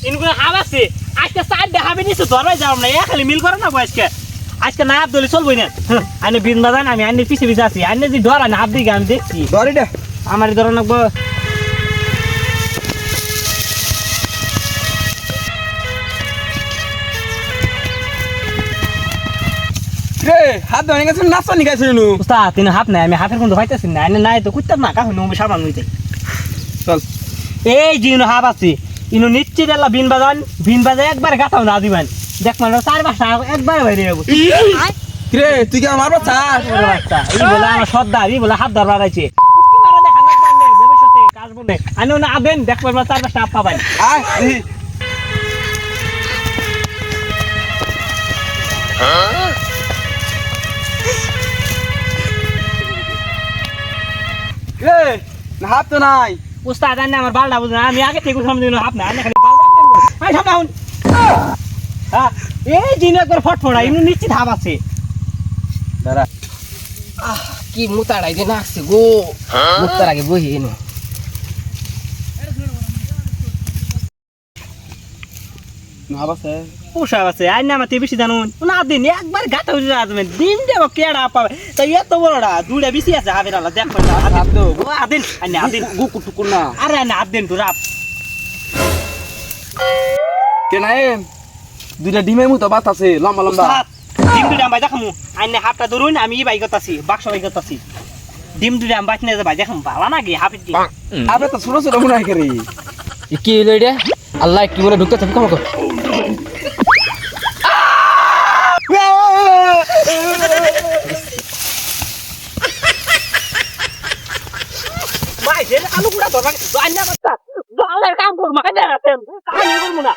ইনগুলো hub আছে আজকে 4 দেখাবে নিছে ধরবাই যাও না এ খালি মিল করে না আজকে আজকে না হাত দলি চলবই না আইনে বিন বাজান আমি আইনে পিছে পিছে আছি আইনে যদি ধরা না হাত দিকে আমি দেখছি ধরিটা আমারই ধরা নাকবো রে হাত ধরে গেছে নাচা নি গাইছ নু উস্তাদ তিন হাত নাই আমি হাতের কোন পাইতেছি না আইনে নাই তো কুত্তার না কাহু নমে সাবান হইতে চল এই জিনো হাব আছে ইনো নিশ্চিত এলা বিন বাজায় একবার গাতাও না দিবেন দেখ মানে 4-5টা একবার বাইরে যাবো রে তুই কি আমার বাচ্চা এই বলে আমার সর্দার এই বলে হাত ধরবার আছে কুটকি মারা দেখা না পারলে ভবিষ্যতে কাজ বলে আনো না আবেন দেখ পারবা 4-5টা আপ পাবেন আয় রে না হাত তো নাই উস্তাদ আনে আমার বালটা বুঝ না আমি আগে থেকে সামনে দিন হাত না আনে খালি বালটা আই সামনে আউন হ্যাঁ এই জিনো একবার ফটফড়া ইনো নিশ্চিত হাব আছে দাঁড়া কি মুতাড়াই যে নাকছে গো মুতার আগে বহি এনে না বাসে পোষা আছে আইনা মাতে বেশি জানুন না দিন একবার গাতা হইছে আদমে দিন দেব কেডা পাবে তাই এত বড়টা দুইটা বেশি আছে হাবের আলা দেখ না হাত তো ও আদিন আইনা আদিন গুকু টুকুর না আরে আইনা আদিন তো রাপ কেনাই দুইটা ডিমের মতো বাত আছে লম্বা লম্বা উস্তাদ ডিম দুইটা আমি দেখামু আইনা হাতটা ধরুন আমি বাই করতাছি বাক্স বাই করতাছি ডিম দুইটা আমি বাইনে যাই দেখাম ভালো না কি হাফিজ কি আবে তো ছোট ছোট মনে হয় রে কি হইলো এটা আল্লাহ কি মনে ঢুকতে থাকি কামক ভাই যে আলু গুড়া ধরবা তো আইনা বাচ্চা বালের কাম কর মাকে দেখাতেন কাম করব না